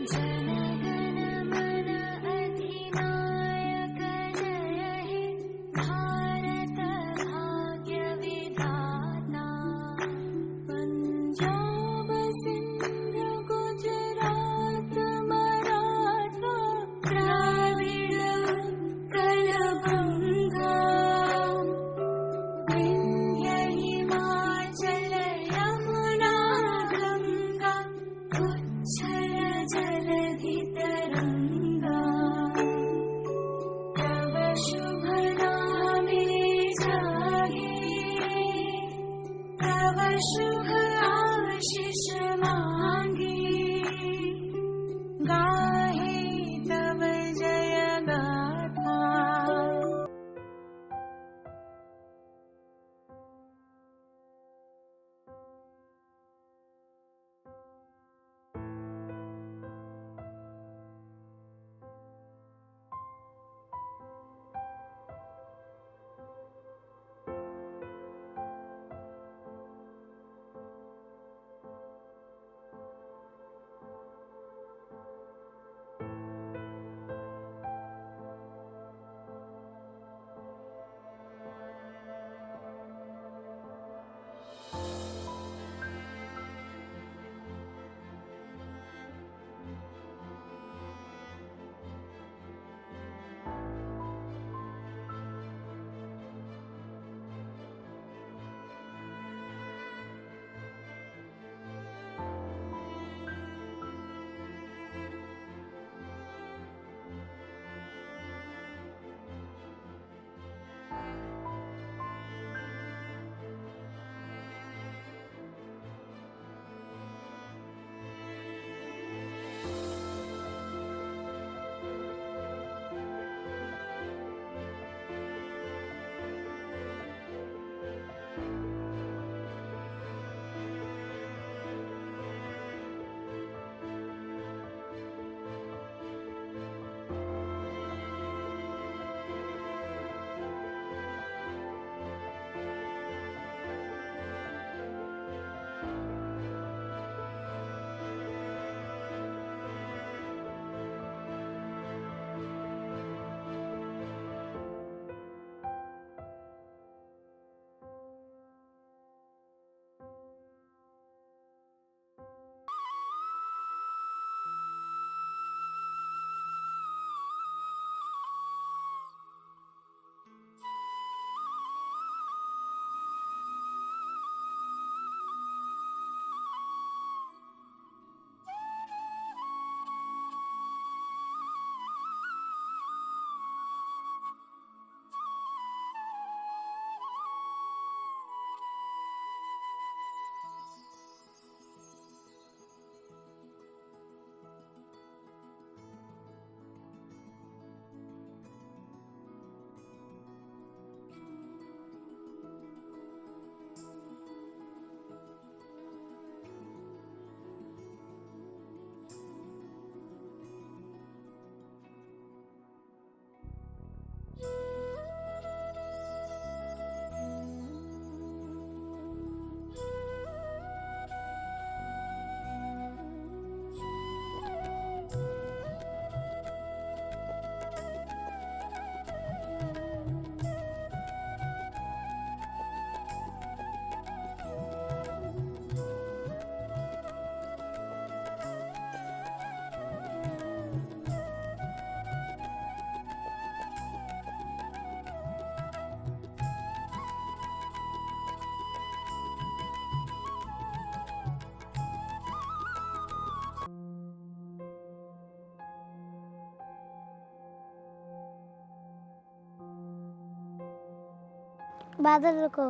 जनगण मन अधिनायक जय हे भारत भाग्य विधाता। पंजाब सिंध गुजरात मराठा द्राविड़ उत्कल बंगा। विंध्य हिमाचल यमुना गंगा उच्छल जलधि तरंगा। तव शुभ नामे जागे तव शुभ आशीष मांगे। गाहे तव जय गाथा। बादल रुको।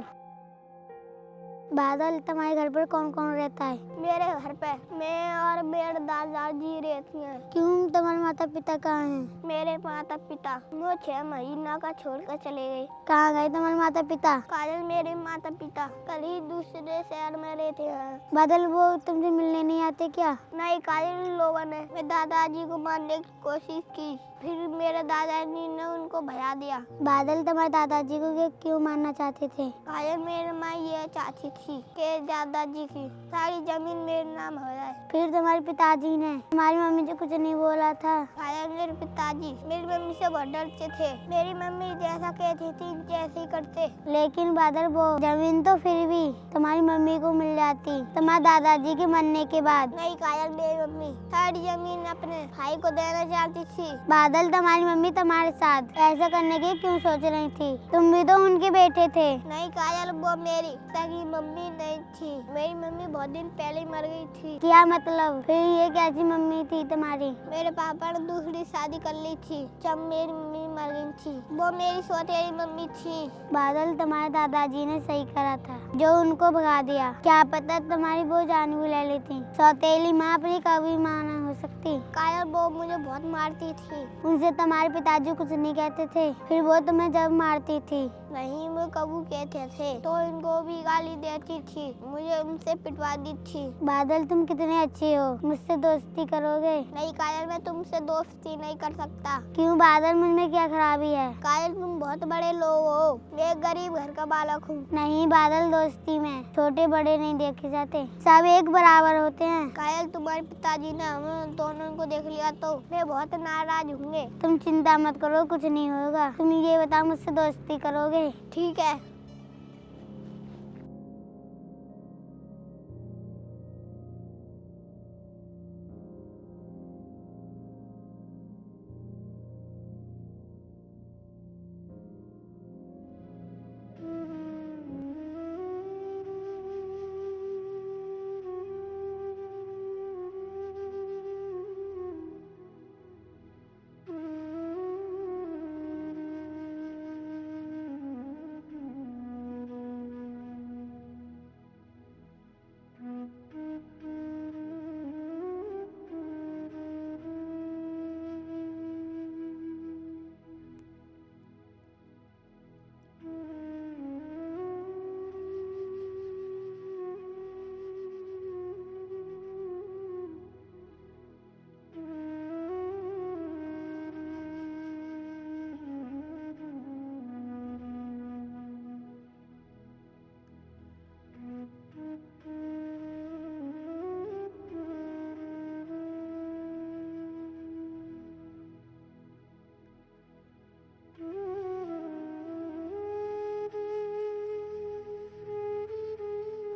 बादल, तुम्हारे घर पर कौन कौन रहता है? मेरे घर पे मैं और मेरे दादाजी रहती हैं। क्यों, तुम्हारे माता पिता कहाँ हैं? मेरे माता पिता वो 6 महीना का छोड़कर चले गए। कहाँ गए तुम्हारे माता पिता? काजल, मेरे माता पिता कल ही दूसरे शहर में रहते हैं। बादल, वो तुमसे मिलने नहीं आते क्या? नहीं काजल, लोगों ने मेरे दादाजी को मारने की कोशिश की, फिर मेरे दादाजी ने उनको भगा दिया। बादल, तुम्हारे दादाजी को क्यों मारना चाहते थे? काजल, मेरी माँ ये चाहती थी थी कि दादाजी की सारी जमीन मेरे नाम हो जाए। फिर तुम्हारे पिताजी ने तुम्हारी मम्मी से कुछ नहीं बोला था? कायल, मेरे पिताजी मेरी मम्मी से बहुत डरते थे। मेरी मम्मी जैसा कहती थी जैसे ही करते। लेकिन बादल, वो जमीन तो फिर भी तुम्हारी मम्मी को मिल जाती तुम्हारे दादाजी के मरने के बाद। नहीं कायल, मेरी मम्मी सारी जमीन अपने भाई को देना चाहती थी। बादल, तुम्हारी मम्मी तुम्हारे साथ ऐसा करने की क्यों सोच रही थी? तुम भी तो उनके बेटे थे। नहीं कायल, वो मेरी सगी मम्मी नहीं थी। मेरी मम्मी बहुत दिन पहले ही मर गई थी। क्या मतलब? फिर ये कैसी मम्मी थी तुम्हारी? मेरे पापा ने दूसरी शादी कर ली थी जब मेरी मम्मी मर गई थी। वो मेरी सौतेली मम्मी थी। बादल, तुम्हारे दादाजी ने सही करा था जो उनको भगा दिया। क्या पता तुम्हारी वो जान भी ले लेती। सौतेली माँ अपनी कभी माँ न हो सकती। कायल, वो मुझे बहुत मारती थी। उनसे तुम्हारे पिताजी कुछ नहीं कहते थे? फिर वो तुम्हें जब मारती थी? नहीं, वो कबू कहते थे तो इनको भी गाली देती थी, मुझे उनसे पिटवा दी थी। बादल, तुम कितने अच्छे हो, मुझसे दोस्ती करोगे? नहीं कायल, मैं तुमसे दोस्ती नहीं कर सकता। क्यों बादल, मुझमें क्या खराबी है? कायल, तुम बहुत बड़े लोग हो, मैं एक गरीब घर का बालक हूँ। नहीं बादल, दोस्ती में छोटे बड़े नहीं देखे जाते, सब एक बराबर होते हैं। कायल, तुम्हारे पिताजी ने हम दोनों को देख लिया तो मैं बहुत नाराज होंगे। तुम चिंता मत करो, कुछ नहीं होगा। तुम ये बताओ, मुझसे दोस्ती करोगे? ठीक है।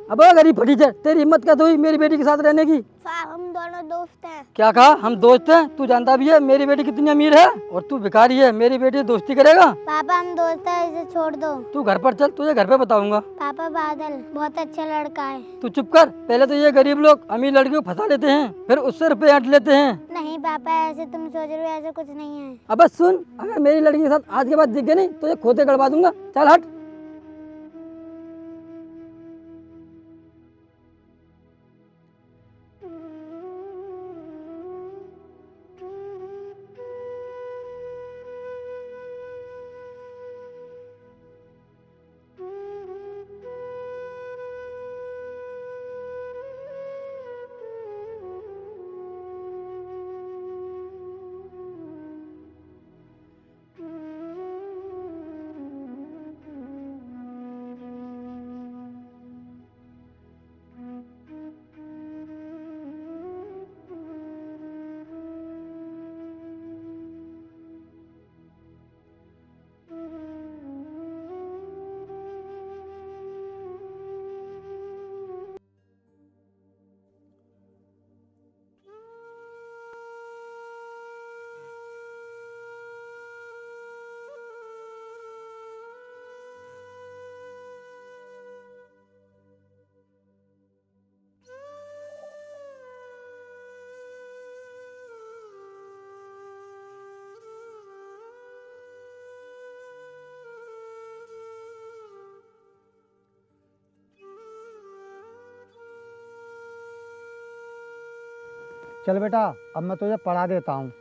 अबे गरीब फटीचे, तेरी हिम्मत कैसे हुई मेरी बेटी के साथ रहने की? साहब, हम दोनों दोस्त हैं। क्या कहा? हम दोस्त हैं? तू जानता भी है मेरी बेटी कितनी अमीर है और तू भिखारी है। मेरी बेटी दोस्ती करेगा? पापा, हम दोस्त हैं, इसे छोड़ दो। तू घर पर चल, तुझे घर पे बताऊंगा। पापा, बादल बहुत अच्छा लड़का है। तू चुप कर। पहले तो ये गरीब लोग अमीर लड़की को फंसा लेते हैं, फिर उससे रुपए ऐंठ लेते हैं। नहीं पापा, ऐसे तुम सोच रहे हो, ऐसा कुछ नहीं है। अब सुन, अगर मेरी लड़की के साथ आज के बाद दिख गई नहीं तो ये खोते गड़वा दूंगा। चल हट। चल बेटा, अब मैं तुझे पढ़ा देता हूँ।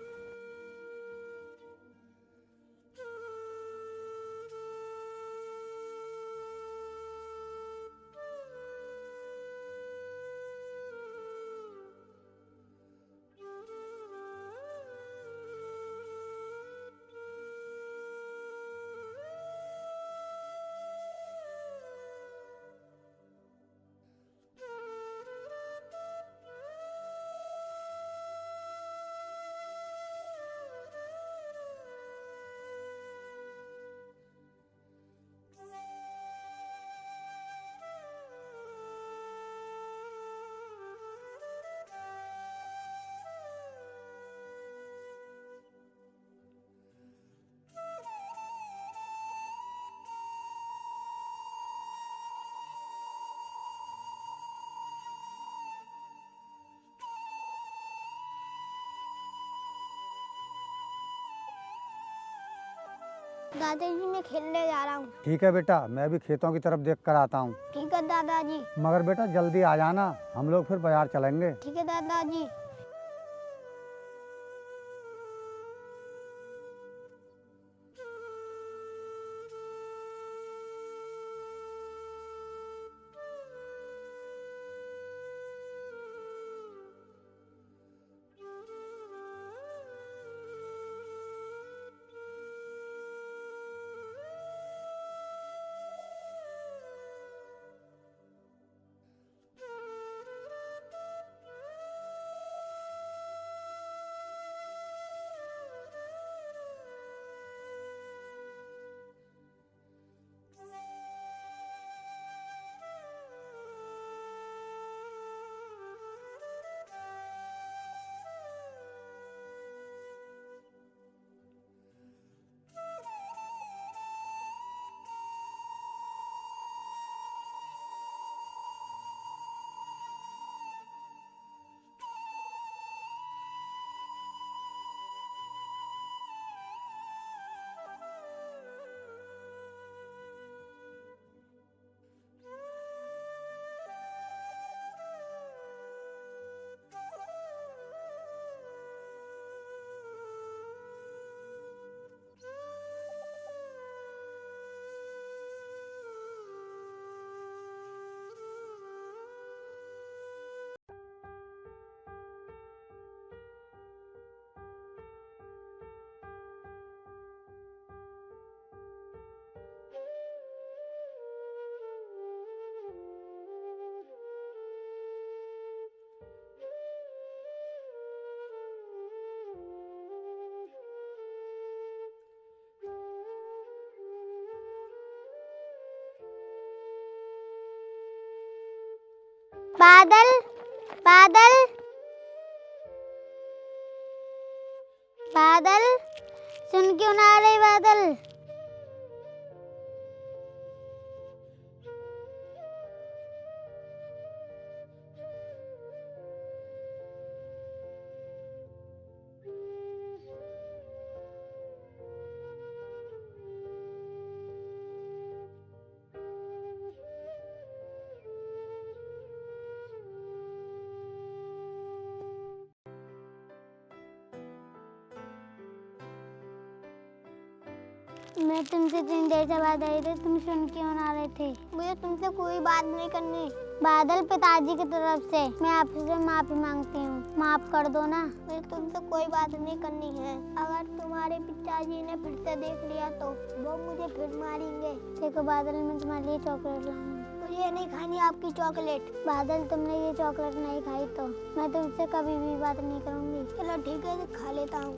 दादाजी मैं खेलने जा रहा हूँ। ठीक है बेटा, मैं भी खेतों की तरफ देख कर आता हूँ। ठीक है दादाजी। मगर बेटा जल्दी आ जाना, हम लोग फिर बाजार चलेंगे। ठीक है दादाजी। बादल बादल बादल, सुन क्यों ना आ रही बादल? मैं तुमसे इतनी देर से बात आई थी, तुम सुन क्यों ना रहे थे? मुझे तुमसे कोई बात नहीं करनी। बादल, पिताजी की तरफ से मैं आपसे माफी मांगती हूँ, माफ कर दो ना। मुझे तुमसे कोई बात नहीं करनी है। अगर तुम्हारे पिताजी ने फिर से देख लिया तो वो मुझे फिर मारेंगे। देखो बादल, मैं तुम्हारे लिए चॉकलेट लाई हूँ। मुझे नहीं खानी आपकी चॉकलेट। बादल, तुमने ये चॉकलेट नहीं खाई तो मैं तुमसे कभी भी बात नहीं करूँगी। चलो ठीक है, तो खा लेता हूँ।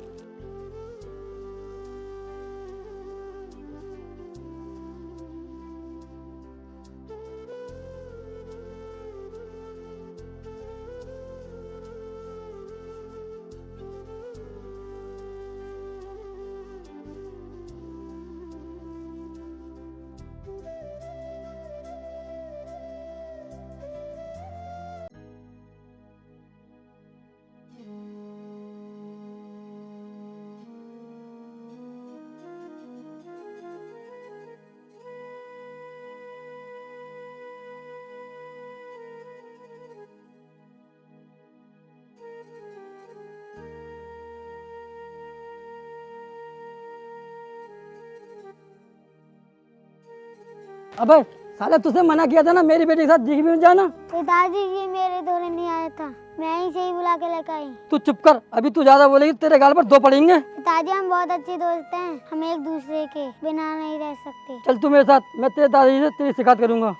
अबे साले, तुझसे मना किया था ना मेरी बेटी के साथ दिख भी मत जाना। पिताजी जी मेरे दौरे नहीं आया था, मैं ही से ही बुला के लेकर आई। तू चुप कर, अभी तू ज्यादा बोलेगी तेरे गाल पर दो पड़ेंगे। पिताजी, हम बहुत अच्छे दोस्त हैं, हम एक दूसरे के बिना नहीं रह सकते। चल तू मेरे साथ, मैं तेरे दादाजी से तेरी शिकायत करूंगा।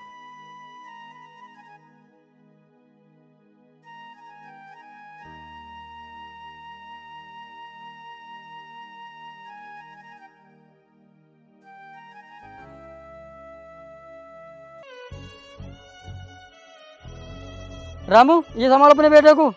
रामू, ये संभाल अपने बेटे को।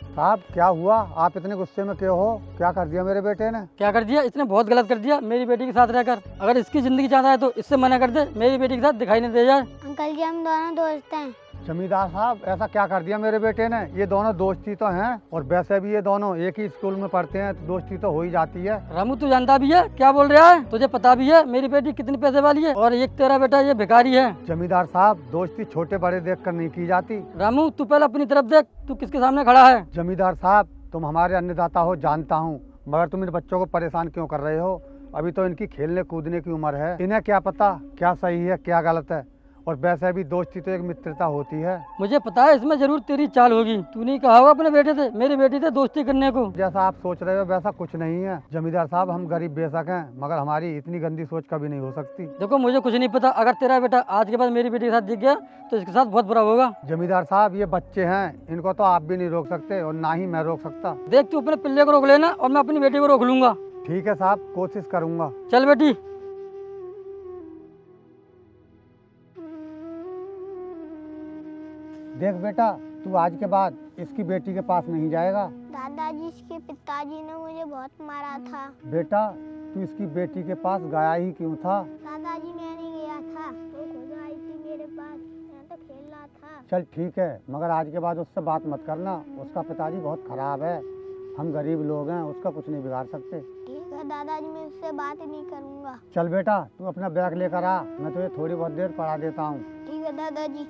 साहब क्या हुआ, आप इतने गुस्से में क्यों हो? क्या कर दिया मेरे बेटे ने? क्या कर दिया? इसने बहुत गलत कर दिया मेरी बेटी के साथ रहकर। अगर इसकी जिंदगी चाहता है तो इससे मना कर दे, मेरी बेटी के साथ दिखाई नहीं दे जाए। अंकल जी, हम दोनों दोस्त हैं, जमींदार साहब ऐसा क्या कर दिया मेरे बेटे ने? ये दोनों दोस्ती तो हैं और वैसे भी ये दोनों एक ही स्कूल में पढ़ते हैं तो दोस्ती तो हो ही जाती है। रामू तू जानता भी है क्या बोल रहा है? तुझे पता भी है मेरी बेटी कितनी पैसे वाली है और एक तेरा बेटा ये भिखारी है। जमींदार साहब दोस्ती छोटे बड़े देख कर नहीं की जाती। रामू तू पहले अपनी तरफ देख, तू किसके सामने खड़ा है? जमींदार साहब तुम हमारे अन्नदाता हो जानता हूँ, मगर तुम इन बच्चों को परेशान क्यों कर रहे हो? अभी तो इनकी खेलने कूदने की उम्र है, इन्हें क्या पता क्या सही है क्या गलत है। और वैसे भी दोस्ती तो एक मित्रता होती है। मुझे पता है इसमें जरूर तेरी चाल होगी। तू नहीं कहा होगा अपने बेटे से मेरी बेटी से दोस्ती करने को? जैसा आप सोच रहे हो वैसा कुछ नहीं है जमींदार साहब, हम गरीब बेशक हैं मगर हमारी इतनी गंदी सोच कभी नहीं हो सकती। देखो मुझे कुछ नहीं पता, अगर तेरा बेटा आज के बाद मेरी बेटी के साथ दिख गया तो इसके साथ बहुत बुरा होगा। जमींदार साहब ये बच्चे हैं, इनको तो आप भी नहीं रोक सकते और ना ही मैं रोक सकता। देख तू अपने पिल्ले को रोक लेना और मैं अपनी बेटी को रोक लूंगा। ठीक है साहब, कोशिश करूंगा। चल बेटी। देख बेटा, तू आज के बाद इसकी बेटी के पास नहीं जाएगा। दादाजी, इसके पिताजी ने मुझे बहुत मारा था। बेटा तू इसकी बेटी के पास गया ही क्यों था? दादाजी मैं नहीं गया था, वो खुद आई थी मेरे पास, मैं तो खेल रहा था। चल ठीक है, मगर आज के बाद उससे बात मत करना, उसका पिताजी बहुत खराब है। हम गरीब लोग हैं, उसका कुछ नहीं बिगाड़ सकते। ठीक है दादाजी, मैं उससे बात ही नहीं करूँगा। चल बेटा तू अपना बैग लेकर आ, मैं तुझे थोड़ी बहुत देर पढ़ा देता हूँ। ठीक है दादाजी।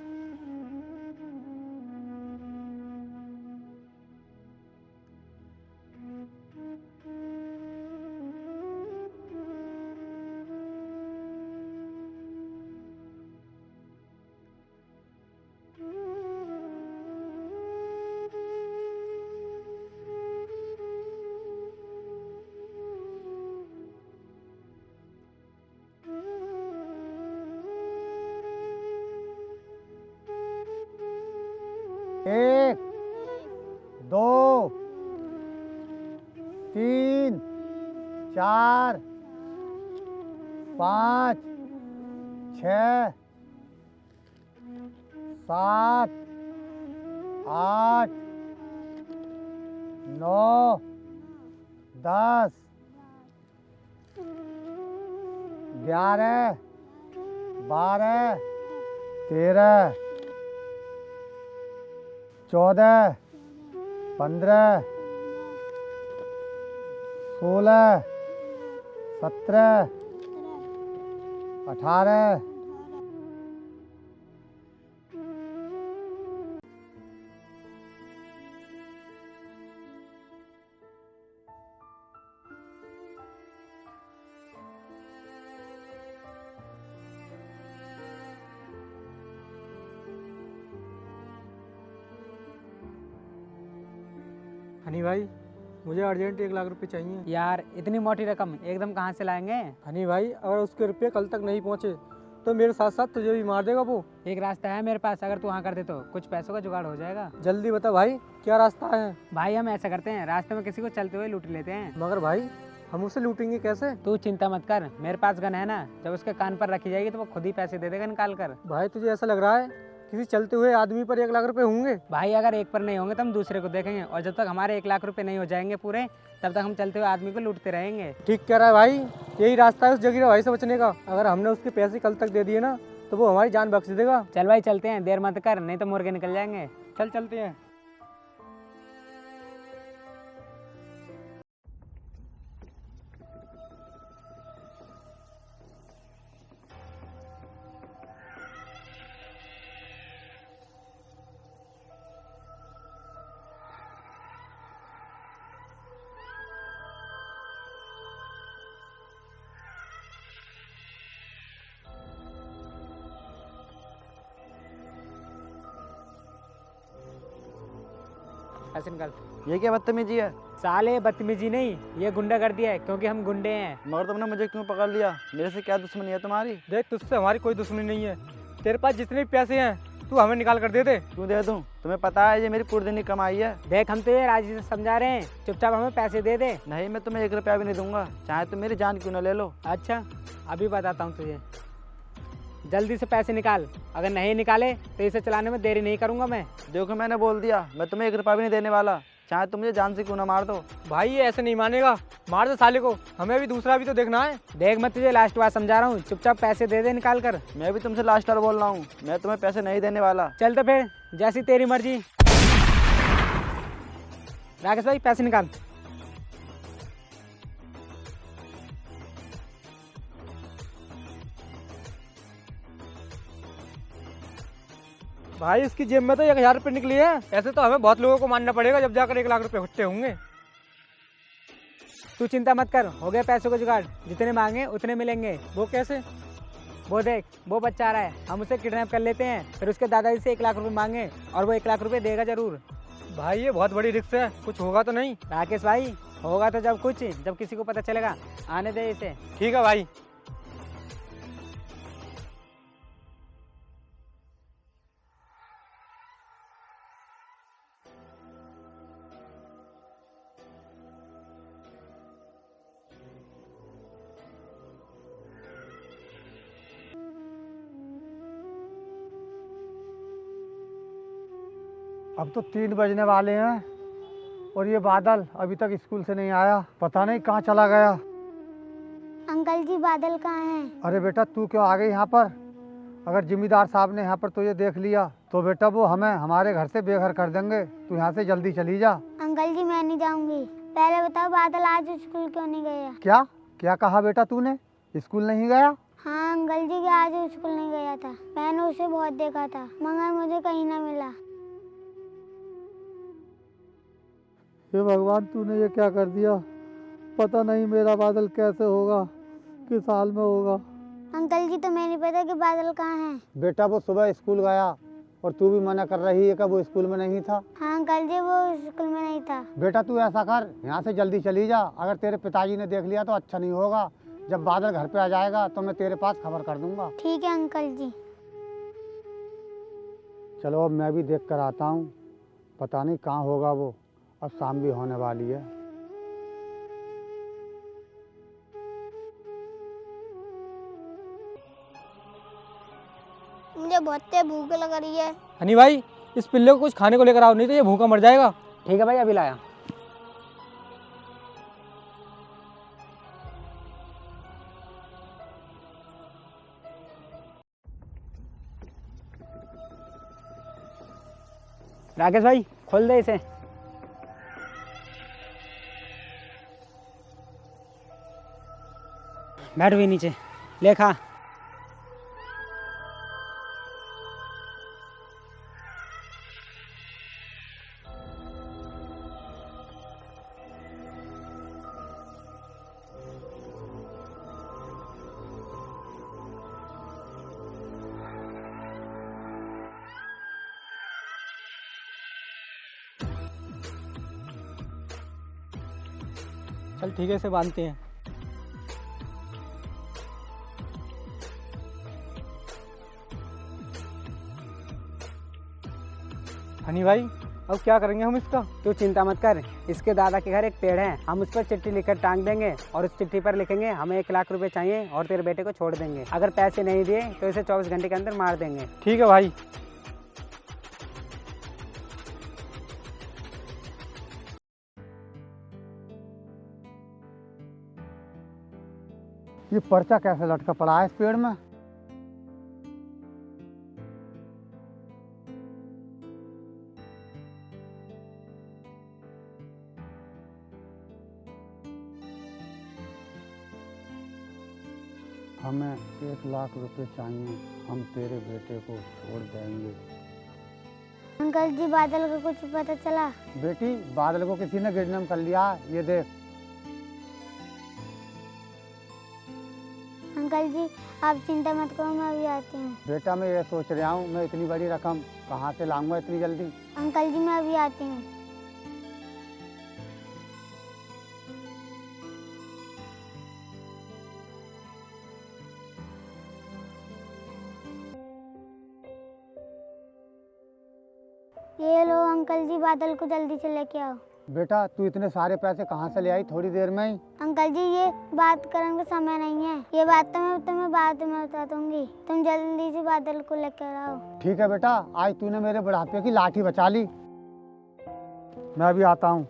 एक, दो, तीन, चार, पाँच, छः, सात, आठ, 9, 10, 11, 12, 13, 14, 15, 16, 17, 18, हनी भाई, मुझे अर्जेंट 1 लाख रुपए चाहिए। यार इतनी मोटी रकम एकदम कहाँ से लाएंगे? हनी भाई, अगर उसके रुपये कल तक नहीं पहुँचे तो मेरे साथ साथ तुझे भी मार देगा वो। एक रास्ता है मेरे पास, अगर तू हाँ कर दे तो कुछ पैसों का जुगाड़ हो जाएगा। जल्दी बता भाई, क्या रास्ता है? भाई हम ऐसा करते हैं, रास्ते में किसी को चलते हुए लूट लेते हैं। मगर भाई हम उसे लूटेंगे कैसे? तू चिंता मत कर, मेरे पास गन है ना, जब उसके कान पर रखी जाएगी तो वो खुद ही पैसे दे देगा निकाल कर। भाई तुझे ऐसा लग रहा है किसी चलते हुए आदमी पर 1 लाख रुपए होंगे? भाई अगर एक पर नहीं होंगे तो हम दूसरे को देखेंगे, और जब तक हमारे 1 लाख रुपए नहीं हो जाएंगे पूरे, तब तक हम चलते हुए आदमी को लूटते रहेंगे। ठीक कह रहा है भाई, यही रास्ता है उस जगीरा भाई से बचने का। अगर हमने उसके पैसे कल तक दे दिए ना तो वो हमारी जान बख्श देगा। चल भाई चलते हैं, देर मत कर, नहीं तो मुर्गे निकल जाएंगे। चल चलते हैं। पैसे निकाल। ये क्या बदतमीजी है? साले बदतमीजी नहीं, ये गुंडागर्दी है, क्योंकि हम गुंडे हैं। मगर तुमने मुझे क्यों पकड़ लिया? मेरे से क्या दुश्मनी है तुम्हारी? देख, तुझसे हमारी कोई दुश्मनी नहीं है। तेरे पास जितने भी पैसे हैं तू हमें निकाल कर दे दे। क्यों दे दूं? तुम्हें पता है ये मेरी पूरे दिन की कमाई है। देख हम तो ये राजी से समझा रहे हैं, चुपचाप हमें पैसे दे दे। नहीं, मैं तुम्हें 1 रुपया भी नहीं दूंगा, चाहे तुम मेरी जान क्यों न ले लो। अच्छा अभी बताता हूँ तुझे, जल्दी से पैसे निकाल, अगर नहीं निकाले तो इसे चलाने में देरी नहीं करूँगा मैं। देखो मैंने बोल दिया, मैं तुम्हें 1 रुपया भी नहीं देने वाला। चाहे तुम मुझे जान से क्यों ना मार दो। भाई ये ऐसे नहीं मानेगा, मार दे साले को, हमें भी दूसरा भी तो देखना है। देख मैं तुझे लास्ट बार समझा रहा हूँ, चुपचाप पैसे दे दे निकाल कर। मैं भी तुमसे लास्ट बार बोल रहा हूँ, मैं तुम्हें पैसे नहीं देने वाला। चल तो फिर जैसी तेरी मर्जी। राकेश भाई पैसे निकाल। भाई इसकी जेब में तो 1000 रुपये निकली है। ऐसे तो हमें बहुत लोगों को मानना पड़ेगा जब जाकर 1 लाख रुपए इकट्ठे होंगे। तू चिंता मत कर, हो गए पैसों को जुगाड़, जितने मांगे उतने मिलेंगे। वो कैसे? वो देख वो बच्चा आ रहा है, हम उसे किडनैप कर लेते हैं, फिर उसके दादाजी से 1 लाख रुपए मांगे और वो 1 लाख रुपए देगा जरूर। भाई ये बहुत बड़ी रिस्क है, कुछ होगा तो नहीं? राकेश भाई होगा तो जब कुछ, जब किसी को पता चलेगा। आने दे इसे। ठीक है भाई। अब तो 3 बजने वाले हैं और ये बादल अभी तक स्कूल से नहीं आया, पता नहीं कहाँ चला गया। अंकल जी बादल कहाँ हैं? अरे बेटा तू क्यों आ गई यहाँ पर? अगर जिम्मेदार साहब ने यहाँ पर तुझे देख लिया तो बेटा वो हमें हमारे घर से बेघर कर देंगे। तू यहाँ से जल्दी चली जा। अंकल जी मैं नहीं जाऊंगी। पहले बताओ बादल आज स्कूल क्यों नहीं गया? क्या क्या कहा बेटा तूने? स्कूल नहीं गया? हाँ अंकल जी आज स्कूल नहीं गया था, मैंने उसे बहुत देखा था मगर मुझे कहीं ना मिला। हे भगवान तूने ये क्या कर दिया? पता नहीं मेरा बादल कैसे होगा, किस हाल में होगा। अंकल जी तुम्हें नहीं पता कि बादल कहाँ है? बेटा वो सुबह स्कूल गया और तू भी मना कर रही है कि वो स्कूल में नहीं था। हाँ अंकल जी वो स्कूल में नहीं था। बेटा तू ऐसा कर, यहाँ से जल्दी चली जा। अगर तेरे पिताजी ने देख लिया तो अच्छा नहीं होगा। जब बादल घर पे आ जाएगा तो मैं तेरे पास खबर कर दूंगा। ठीक है अंकल जी। चलो अब मैं भी देख कर आता हूँ, पता नहीं कहाँ होगा वो। अब शाम भी होने वाली है। मुझे बहुत तेज भूख लग रही है। हनी भाई इस पिल्ले को कुछ खाने को लेकर आओ, नहीं तो ये भूखा मर जाएगा। ठीक है भाई अभी लाया। राकेश भाई खोल दे इसे। बैठ भी नीचे, ले खा। चल ठीक है, इसे बांधते हैं। हनी भाई अब क्या करेंगे हम इसका? तू चिंता मत कर, इसके दादा के घर एक पेड़ है, हम उस पर चिट्ठी लिखकर टांग देंगे और उस चिट्ठी पर लिखेंगे हमें 1 लाख रुपए चाहिए और तेरे बेटे को छोड़ देंगे। अगर पैसे नहीं दिए तो इसे 24 घंटे के अंदर मार देंगे। ठीक है भाई। ये पर्चा कैसे लटका पड़ा है इस पेड़ में? हमें 1 लाख रुपए चाहिए, हम तेरे बेटे को छोड़ देंगे। अंकल जी बादल को कुछ पता चला? बेटी बादल को किसी ने किडनैप कर लिया, ये देख। अंकल जी आप चिंता मत करो, मैं अभी आती हूँ। बेटा मैं ये सोच रहा हूँ, मैं इतनी बड़ी रकम कहाँ से लाऊंगा इतनी जल्दी? अंकल जी मैं अभी आती हूँ। ये लो अंकल जी बादल को जल्दी से लेके आओ। बेटा तू इतने सारे पैसे कहाँ से ले आई थोड़ी देर में ही? अंकल जी ये बात करने का समय नहीं है, ये बात तो मैं तुम्हें बाद में बता दूंगी। तुम जल्दी से बादल को लेकर आओ। ठीक है बेटा, आज तूने मेरे बुढ़ापे की लाठी बचा ली। मैं अभी आता हूँ।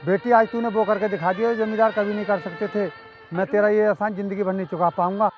बेटी आज तूने वो करके दिखा दिया जो जमींदार कभी नहीं कर सकते थे। मैं तेरा ये एहसान जिंदगी भर नहीं चुका पाऊंगा।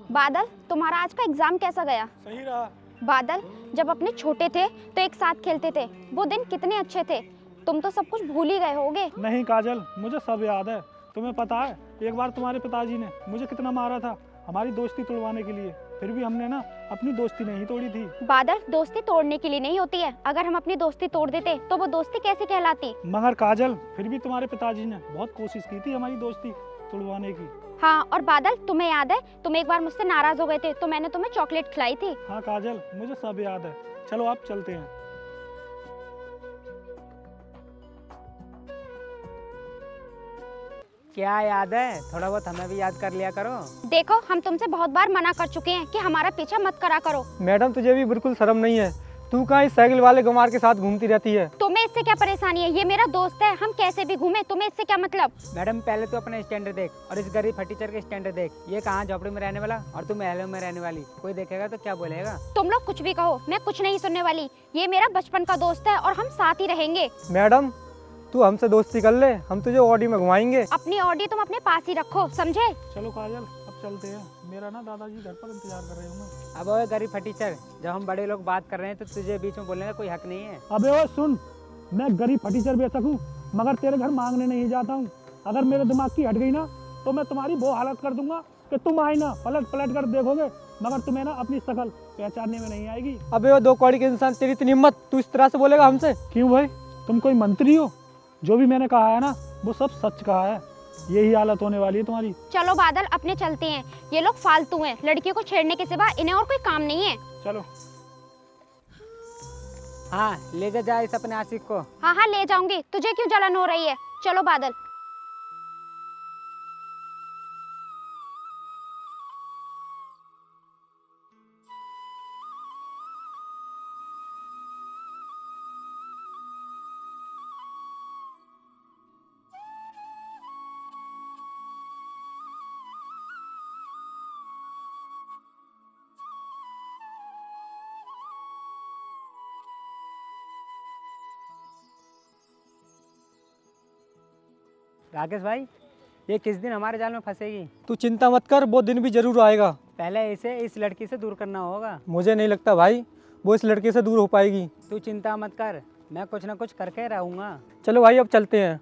बादल, तुम्हारा आज का एग्जाम कैसा गया? सही रहा। बादल, जब अपने छोटे थे तो एक साथ खेलते थे, वो दिन कितने अच्छे थे। तुम तो सब कुछ भूल ही गए होगे। नहीं काजल, मुझे सब याद है। तुम्हें पता है एक बार तुम्हारे पिताजी ने मुझे कितना मारा था हमारी दोस्ती तोड़वाने के लिए, फिर भी हमने ना अपनी दोस्ती नहीं तोड़ी थी। बादल, दोस्ती तोड़ने के लिए नहीं होती है, अगर हम अपनी दोस्ती तोड़ देते तो वो दोस्ती कैसे कहलाती? मगर काजल, फिर भी तुम्हारे पिताजी ने बहुत कोशिश की थी हमारी दोस्ती तोड़वाने की। हाँ, और बादल, तुम्हें याद है तुम एक बार मुझसे नाराज हो गए थे तो मैंने तुम्हें चॉकलेट खिलाई थी। हाँ काजल, मुझे सब याद है। चलो आप चलते हैं। क्या याद है? थोड़ा बहुत हमें भी याद कर लिया करो। देखो, हम तुमसे बहुत बार मना कर चुके हैं कि हमारा पीछा मत करा करो। मैडम, तुझे भी बिल्कुल शर्म नहीं है? तू कहाँ इस साइकिल वाले गंवार के साथ घूमती रहती है? तुम्हें इससे क्या परेशानी है? ये मेरा दोस्त है, हम कैसे भी घूमे, तुम्हें इससे क्या मतलब? मैडम, पहले तो अपने स्टैंडर्ड देख और इस गरीब फटीचर के स्टैंडर्ड देख। ये कहाँ झोपड़ी में रहने वाला और तुम महलों में रहने वाली। कोई देखेगा तो क्या बोलेगा? तुम लोग कुछ भी कहो, मैं कुछ नहीं सुनने वाली। ये मेरा बचपन का दोस्त है और हम साथ ही रहेंगे। मैडम, तू हमसे दोस्ती कर ले, हम तुझे ऑडी में घुमाएंगे। अपनी ऑडी तुम अपने पास ही रखो, समझे? चलो काजल, अब चलते हैं। मेरा ना दादाजी घर पर इंतजार कर रहे होंगे। अब ओए गरीब फटीचर, जब हम बड़े लोग बात कर रहे हैं तो तुझे बीच में बोलने का कोई हक नहीं है। अबे ओ सुन, मैं गरीब फटीचर बेशक हूँ मगर तेरे घर मांगने नहीं जाता हूँ। अगर मेरे दिमाग की हट गई ना तो मैं तुम्हारी वो हालत कर दूंगा कि तुम आई ना पलट पलट कर देखोगे मगर तुम्हें ना अपनी शकल पहचानने में नहीं आएगी। अबे वो दो कौड़ी के इंसान, तेरी इतनी हिम्मत, तू इस तरह से बोलेगा हमसे? क्यों भाई, तुम कोई मंत्री हो? जो भी मैंने कहा है ना वो सब सच कहा है। यही हालत होने वाली है तुम्हारी। चलो बादल, अपने चलते हैं। ये लोग फालतू हैं, लड़कियों को छेड़ने के सिवा इन्हें और कोई काम नहीं है। चलो। हाँ, ले जा इस अपने आशिक को। हाँ हाँ, ले जाऊंगी। तुझे क्यों जलन हो रही है? चलो बादल। राकेश भाई, ये किस दिन हमारे जाल में फंसेगी? तू चिंता मत कर, वो दिन भी जरूर आएगा। पहले इसे इस लड़की से दूर करना होगा। मुझे नहीं लगता भाई वो इस लड़के से दूर हो पाएगी। तू चिंता मत कर, मैं कुछ ना कुछ करके रहूंगा। चलो भाई, अब चलते हैं।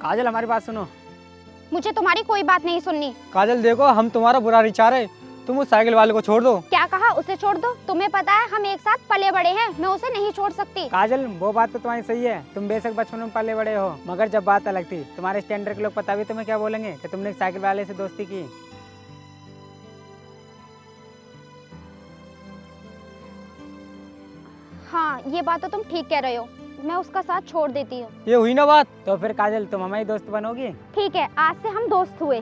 काजल हमारी बात सुनो। मुझे तुम्हारी कोई बात नहीं सुननी। काजल देखो, हम तुम्हारा बुरा नहीं चाह रहे, तुम उस साइकिल वाले को छोड़ दो। क्या कहा? उसे छोड़ दो? तुम्हें पता है हम एक साथ पले बड़े हैं, मैं उसे नहीं छोड़ सकती। काजल वो बात तो तुम्हारी सही है, तुम बेशक बचपन में पले बड़े हो, मगर जब बात अलग थी, तुम्हारे स्टैंडर्ड के लोग पता भी तुम्हें क्या बोलेंगे कि तुमने एक साइकिल वाले से दोस्ती की। हाँ, ये बात तो तुम ठीक कह रहे हो, मैं उसका साथ छोड़ देती हूँ। ये हुई ना बात। तो फिर काजल तुम हमारी दोस्त बनोगी? ठीक है, आज से हम दोस्त हुए।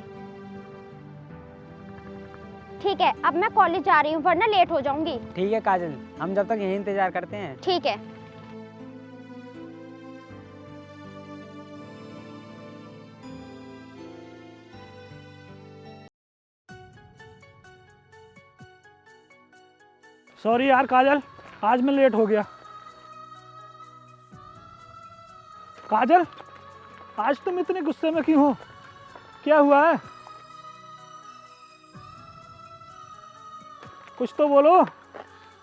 ठीक है, अब मैं कॉलेज जा रही हूँ वरना लेट हो जाऊंगी। ठीक है काजल, हम जब तक यही इंतजार करते हैं। ठीक है। सॉरी यार काजल, आज मैं लेट हो गया। काजल, आज तुम इतने गुस्से में क्यों हो? क्या हुआ है? कुछ तो बोलो।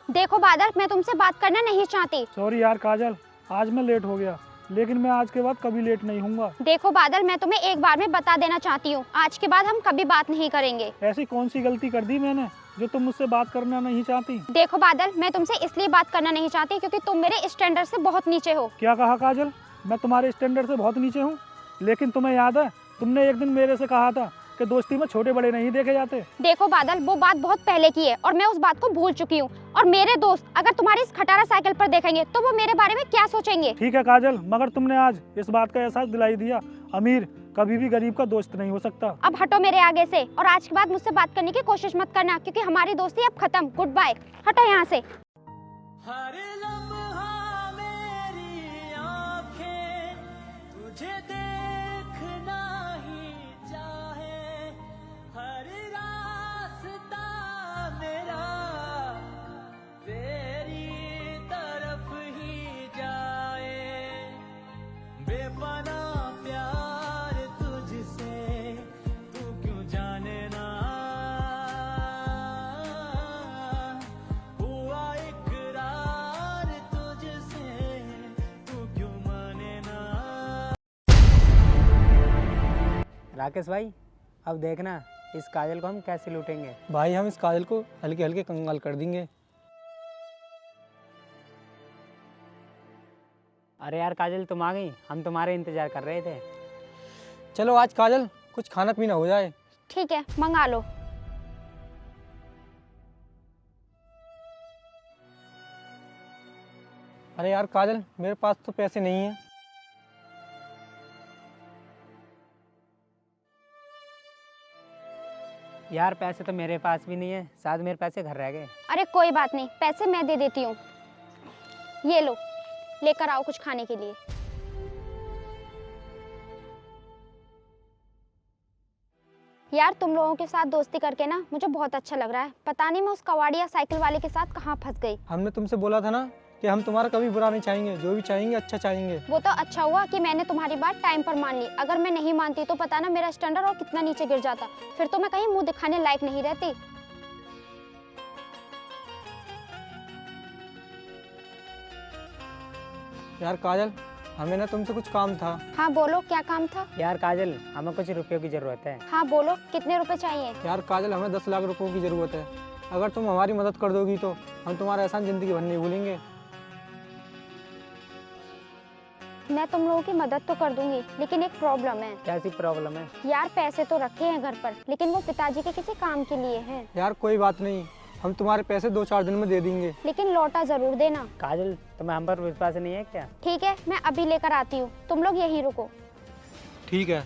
देखो बादल, मैं तुमसे बात करना नहीं चाहती। सॉरी यार काजल, आज मैं लेट हो गया, लेकिन मैं आज के बाद कभी लेट नहीं होऊंगा। देखो बादल, मैं तुम्हें एक बार में बता देना चाहती हूँ, आज के बाद हम कभी बात नहीं करेंगे। ऐसी कौन सी गलती कर दी मैंने जो तुम मुझसे बात करना नहीं चाहती? देखो बादल, मैं तुमसे इसलिए बात करना नहीं चाहती क्योंकि तुम मेरे स्टैंडर्ड से बहुत नीचे हो। क्या कहा काजल? मैं तुम्हारे स्टैंडर्ड से बहुत नीचे हूँ? लेकिन तुम्हें याद है, तुमने एक दिन मेरे से कहा था कि दोस्ती में छोटे बड़े नहीं देखे जाते। देखो बादल, वो बात बहुत पहले की है और मैं उस बात को भूल चुकी हूँ। और मेरे दोस्त अगर तुम्हारी इस खटारा साइकिल पर देखेंगे तो वो मेरे बारे में क्या सोचेंगे? ठीक है काजल, मगर तुमने आज इस बात का एहसास दिलाई दिया, अमीर कभी भी गरीब का दोस्त नहीं हो सकता। अब हटो मेरे आगे से, और आज के बाद मुझसे बात करने की कोशिश मत करना क्योंकि हमारी दोस्ती अब खत्म। गुड बाय, हटो यहाँ से। हर लम्हा मेरी आँखें तुझे देखना ही चाहे, हर रास्ता मेरा तेरी तरफ ही जाए, बेपना प्यार तुझसे तू क्यों जाने ना, हुआ इकरार तुझसे तू क्यों माने ना। राकेश भाई, अब देखना इस काजल को हम कैसे लूटेंगे। भाई हम इस काजल को हल्के हल्के कंगाल कर देंगे। अरे यार काजल, तुम आ गई, हम तुम्हारे इंतजार कर रहे थे। चलो आज काजल कुछ खाना पीना हो जाए। ठीक है, मंगा लो। अरे यार काजल, मेरे पास तो पैसे नहीं है। यार पैसे तो मेरे पास भी नहीं है, शायद मेरे पैसे घर रह गए। अरे कोई बात नहीं, पैसे मैं दे देती हूँ। ये लो, लेकर आओ कुछ खाने के लिए। यार तुम लोगों के साथ दोस्ती करके ना मुझे बहुत अच्छा लग रहा है। पता नहीं मैं उस कवाड़िया साइकिल वाले के साथ कहाँ फंस गई। हमने तुमसे बोला था ना कि हम तुम्हारा कभी बुरा नहीं चाहेंगे, जो भी चाहेंगे अच्छा चाहेंगे। वो तो अच्छा हुआ कि मैंने तुम्हारी बात टाइम पर मान ली। अगर मैं नहीं मानती तो पता ना मेरा स्टैंडर्ड और कितना नीचे गिर जाता, फिर तो मैं कहीं मुंह दिखाने लायक नहीं रहती। यार काजल, हमें ना तुमसे कुछ काम था। हाँ बोलो, क्या काम था? यार काजल, हमें कुछ रुपयों की जरूरत है। हाँ बोलो, कितने रुपए चाहिए? यार काजल, हमें 10 लाख रुपयों की ज़रूरत है। अगर तुम हमारी मदद कर दोगी तो हम तुम्हारा एहसान ज़िंदगी भर नहीं भूलेंगे। मैं तुम लोगों की मदद तो कर दूंगी, लेकिन एक प्रॉब्लम है। कैसी प्रॉब्लम है? यार पैसे तो रखे हैं घर पर, लेकिन वो पिताजी के किसी काम के लिए हैं। यार कोई बात नहीं, हम तुम्हारे पैसे 2-4 दिन में दे देंगे। लेकिन लौटा जरूर देना। काजल, तुम्हें हम पर विश्वास नहीं है क्या? ठीक है, मैं अभी लेकर आती हूँ, तुम लोग यहीं रुको। ठीक है।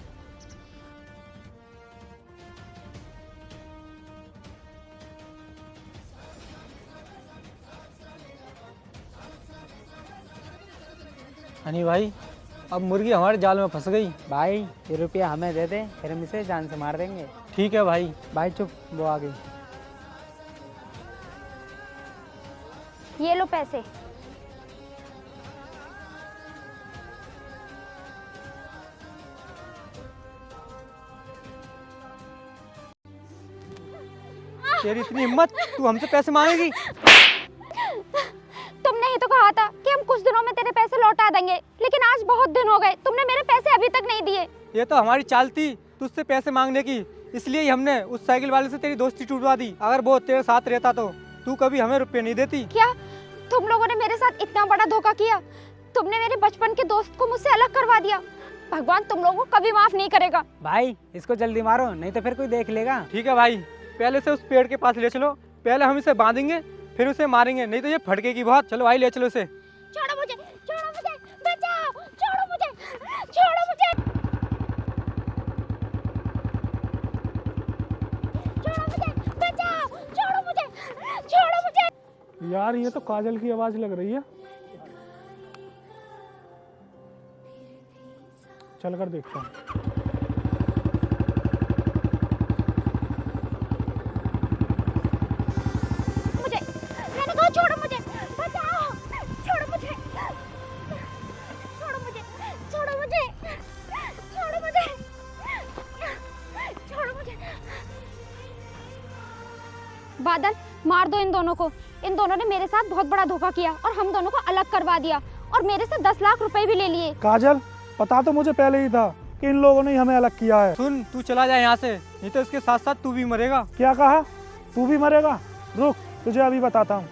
हनी भाई, अब मुर्गी हमारे जाल में फंस गई। भाई ये रुपया हमें दे दे, फिर हम इसे जान से मार देंगे। ठीक है भाई। भाई चुप, वो आ गई। ये लो पैसे। तेरी इतनी हिम्मत, तू हमसे पैसे मांगेगी? तुमने ही तो कहा था कि हम कुछ दिनों में तेरे पैसे लौटा देंगे, लेकिन आज बहुत दिन हो गए, तुमने मेरे पैसे अभी तक नहीं दिए। ये तो हमारी चाल थी तुझसे पैसे मांगने की, इसलिए ही हमने उस साइकिल वाले से तेरी दोस्ती टूटवा दी। अगर वो तेरे साथ रहता तो तू कभी हमें रुपये नहीं देती। क्या तुम लोगों ने मेरे साथ इतना बड़ा धोखा किया? तुमने मेरे बचपन के दोस्त को मुझसे अलग करवा दिया। भगवान तुम लोगों को कभी माफ नहीं करेगा। भाई इसको जल्दी मारो, नहीं तो फिर कोई देख लेगा। ठीक है भाई, पहले से उस पेड़ के पास ले चलो। पहले हम इसे बांधेंगे फिर उसे मारेंगे, नहीं तो ये फटकेगी बहुत। चलो भाई ले चलो इसे। छोड़ो मुझे, बचाओ, छोड़ो मुझे, छोड़ो मुझे, बचाओ, छोड़ो मुझे। यार ये तो काजल की आवाज लग रही है, चल कर देखता हूँ। मुझे, मैंने कहा छोड़ो मुझे, बचाओ, छोड़ो मुझे, छोड़ो मुझे, छोड़ो मुझे, छोड़ो मुझे, छोड़ो मुझे। बादल, मार दो इन दोनों को। इन दोनों ने मेरे साथ बहुत बड़ा धोखा किया और हम दोनों को अलग करवा दिया और मेरे से 10 लाख रुपए भी ले लिए। काजल, पता तो मुझे पहले ही था कि इन लोगों ने ही हमें अलग किया है। सुन, तू चला जा यहाँ से, नहीं तो इसके साथ साथ तू भी मरेगा। क्या कहा? तू भी मरेगा? रुक, तुझे अभी बताता हूँ।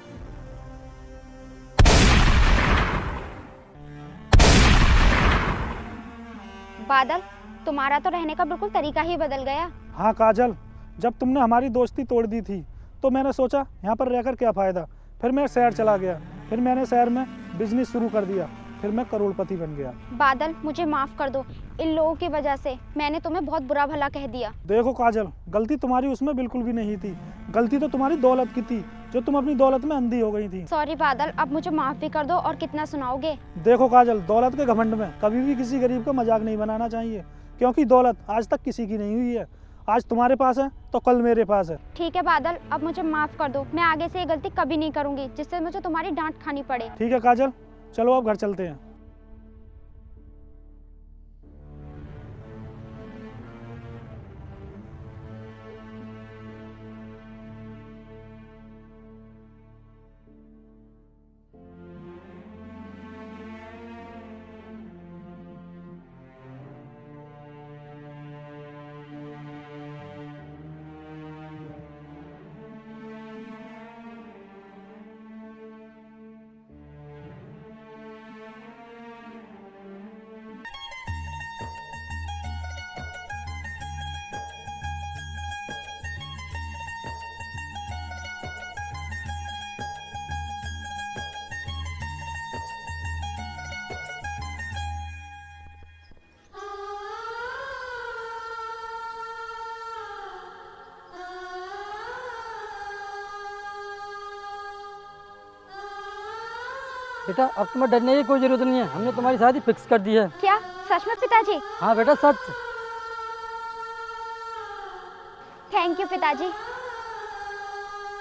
बादल, तुम्हारा तो रहने का बिल्कुल तरीका ही बदल गया। हाँ काजल, जब तुमने हमारी दोस्ती तोड़ दी थी तो मैंने सोचा यहाँ पर रहकर क्या फ़ायदा। फिर मैं शहर चला गया, फिर मैंने शहर में बिजनेस शुरू कर दिया, फिर मैं करोड़पति बन गया। बादल, मुझे माफ कर दो। इन लोगों की वजह से मैंने तुम्हें बहुत बुरा भला कह दिया। देखो काजल, गलती तुम्हारी उसमें बिल्कुल भी नहीं थी। गलती तो तुम्हारी दौलत की थी, जो तुम अपनी दौलत में अंधी हो गई थी। सॉरी बादल, अब मुझे माफ भी कर दो। और कितना सुनाओगे? देखो काजल, दौलत के घमंड में कभी भी किसी गरीब का मजाक नहीं बनाना चाहिए, क्योंकि दौलत आज तक किसी की नहीं हुई है। आज तुम्हारे पास है तो कल मेरे पास है। ठीक है बादल, अब मुझे माफ कर दो। मैं आगे से ये गलती कभी नहीं करूंगी जिससे मुझे तुम्हारी डांट खानी पड़े। ठीक है काजल, चलो अब घर चलते हैं। बेटा अब तुम्हें डरने की कोई जरूरत नहीं है, हमने तुम्हारी शादी फिक्स कर दी है। क्या सच में पिताजी? हाँ बेटा सच। थैंक यू पिताजी।